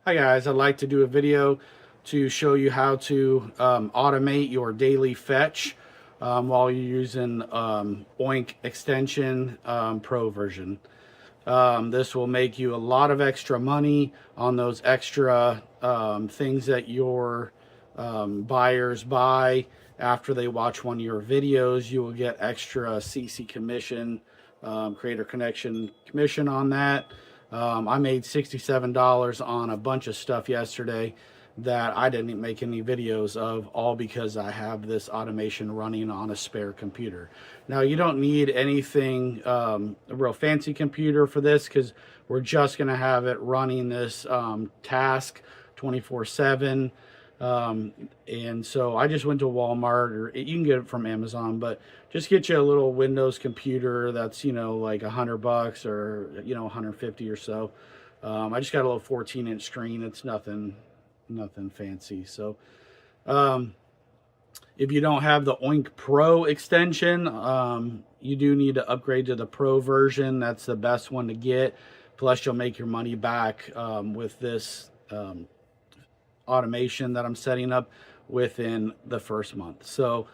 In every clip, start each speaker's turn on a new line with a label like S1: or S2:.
S1: Hi guys, I'd like to do a video to show you how to automate your daily fetch while you're using OINK extension Pro version. This will make you a lot of extra money on those extra things that your buyers buy after they watch one of your videos. You will get extra CC commission, creator connection commission on that. I made $67 on a bunch of stuff yesterday that I didn't make any videos of, all because I have this automation running on a spare computer. Now, you don't need anything, a real fancy computer for this, because we're just going to have it running this task 24/7. And so I just went to Walmart, or you can get it from Amazon, but just get you a little Windows computer that's, like $100 or, 150 or so. I just got a little 14-inch screen. It's nothing fancy. So, if you don't have the OINK Pro extension, you do need to upgrade to the Pro version. That's the best one to get. Plus, you'll make your money back with this automation that I'm setting up within the first month. So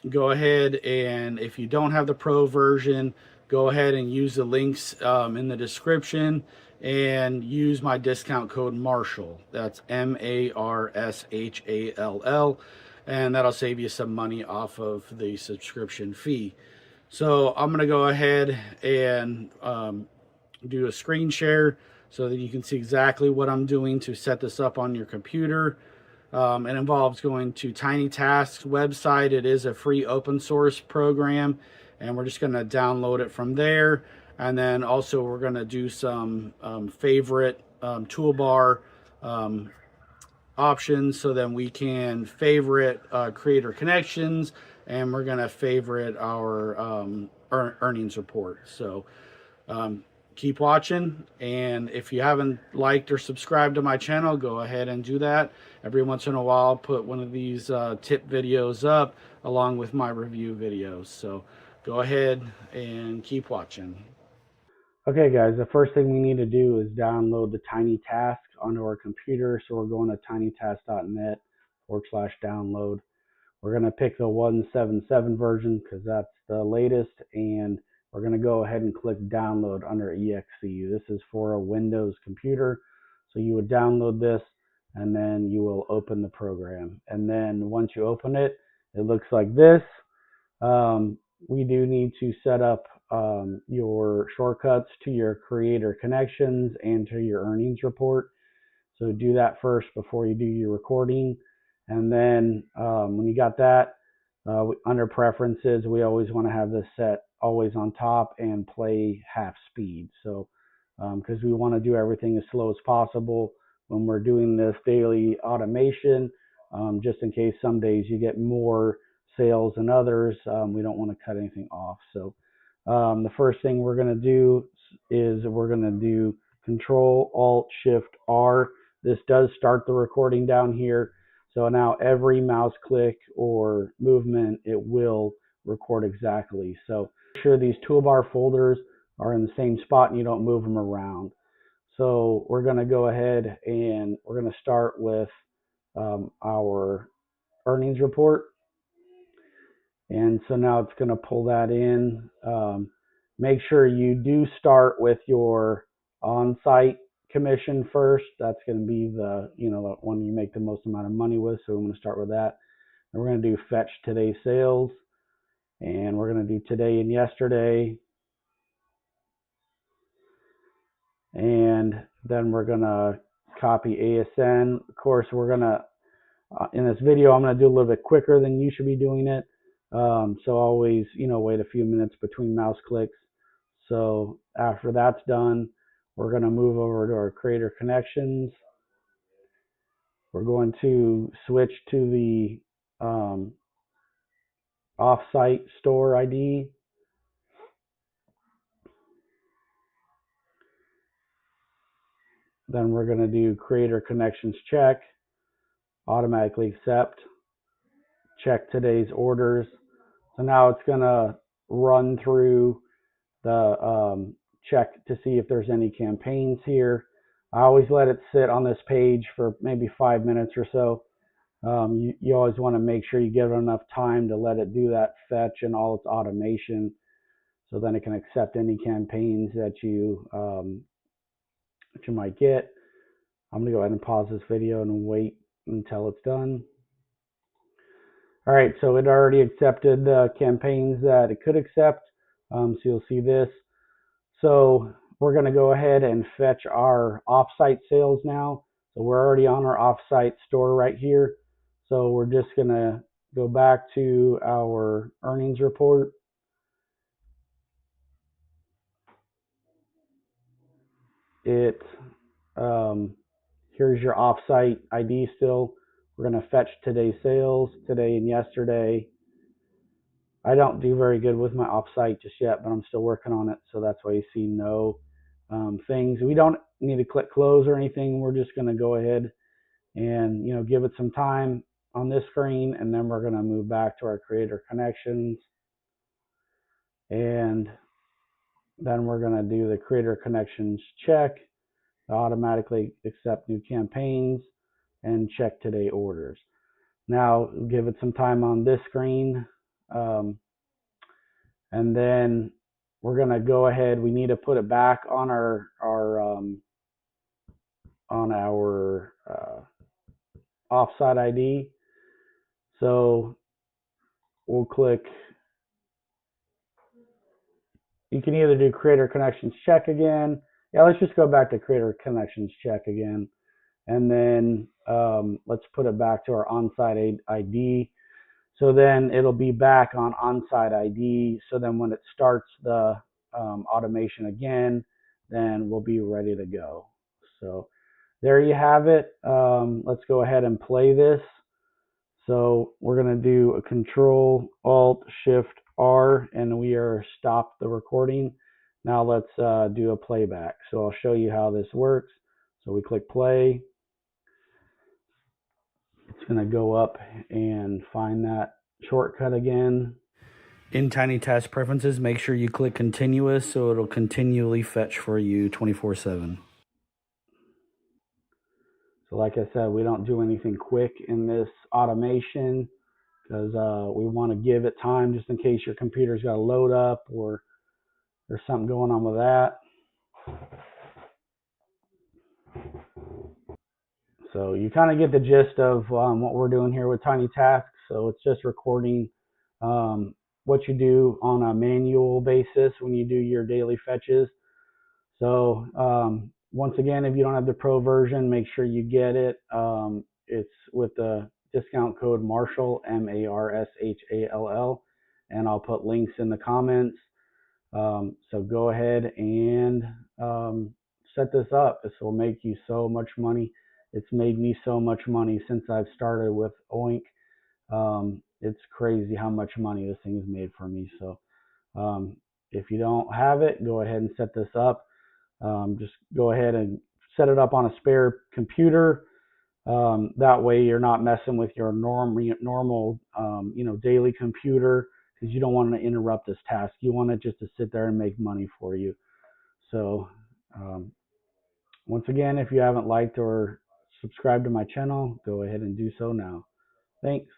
S1: go ahead, and if you don't have the Pro version, go ahead and use the links in the description and use my discount code Marshall. That's MARSHALL, and that'll save you some money off of the subscription fee. So I'm going to go ahead and do a screen share so that you can see exactly what I'm doing to set this up on your computer. It involves going to Tiny Tasks website. It is a free open source program, and we're just going to download it from there. And then also we're going to do some favorite toolbar options, so then we can favorite creator connections, and we're going to favorite our earnings report. So keep watching, and if you haven't liked or subscribed to my channel, go ahead and do that. Every once in a while I'll put one of these tip videos up along with my review videos. So go ahead and keep watching. Okay guys, the first thing we need to do is download the Tiny Task onto our computer. So we're going to tinytask.net/download. We're going to pick the 1.77 version because that's the latest, and we're going to go ahead and click download under exe. This is for a Windows computer. So you would download this, and then you will open the program. And then once you open it, it looks like this. We do need to set up your shortcuts to your creator connections and to your earnings report. So do that first before you do your recording. And then when you got that, under preferences, we always want to have this set always on top and play half speed. So because we want to do everything as slow as possible when we're doing this daily automation, just in case some days you get more sales than others. We don't want to cut anything off. So the first thing we're going to do is we're going to do Control Alt Shift R. This does start the recording down here. So now every mouse click or movement, it will record exactly. So make sure these toolbar folders are in the same spot and you don't move them around. So we're going to go ahead and we're going to start with our earnings report. And so now it's going to pull that in. Make sure you do start with your on-site commission first. That's going to be the one you make the most amount of money with. So I'm going to start with that. And we're going to do fetch today's sales, and we're going to do today and yesterday, and then we're going to copy ASN. Of course, we're going to in this video I'm going to do a little bit quicker than you should be doing it. So always wait a few minutes between mouse clicks. So after that's done, we're going to move over to our creator connections. We're going to switch to the offsite store ID. Then we're going to do creator connections check, automatically accept, check today's orders. So now it's going to run through the check to see if there's any campaigns here. I always let it sit on this page for maybe 5 minutes or so. You always want to make sure you give it enough time to let it do that fetch and all its automation, so then it can accept any campaigns that you might get. I'm going to go ahead and pause this video and wait until it's done. All right, so it already accepted the campaigns that it could accept. So you'll see this. So we're going to go ahead and fetch our offsite sales now. So we're already on our offsite store right here. So we're just going to go back to our earnings report. Here's your offsite ID still. We're going to fetch today's sales, today and yesterday. I don't do very good with my offsite just yet, but I'm still working on it. So that's why you see no things. We don't need to click close or anything. We're just going to go ahead and give it some time on this screen, and then we're going to move back to our creator connections, and then we're going to do the creator connections check, automatically accept new campaigns, and check today orders. Now give it some time on this screen, and then we're going to go ahead. We need to put it back on our offsite ID. So we'll click. You can either do creator connections check again. Yeah, let's just go back to creator connections check again, and then let's put it back to our onsite ID. So then it'll be back on onsite ID. So then when it starts the automation again, then we'll be ready to go. So there you have it. Let's go ahead and play this. So we're going to do a Control Alt Shift R, and we are stopped the recording. Now let's do a playback. So I'll show you how this works. So we click play. It's going to go up and find that shortcut again. In Tiny Task Preferences, make sure you click Continuous so it'll continually fetch for you 24/7. So like I said, we don't do anything quick in this automation because we want to give it time just in case your computer's got to load up or there's something going on with that. So you kind of get the gist of what we're doing here with Tiny Tasks. So it's just recording what you do on a manual basis when you do your daily fetches. So once again, if you don't have the pro version, make sure you get it. It's with the discount code Marshall, MARSHALL, and I'll put links in the comments. So go ahead and set this up. This will make you so much money. It's made me so much money since I've started with OINK. It's crazy how much money this thing has made for me. So if you don't have it, go ahead and set this up. Just go ahead and set it up on a spare computer. That way you're not messing with your normal daily computer, because you don't want to interrupt this task. You want it just to sit there and make money for you. So once again, if you haven't liked or subscribed to my channel, go ahead and do so now. Thanks.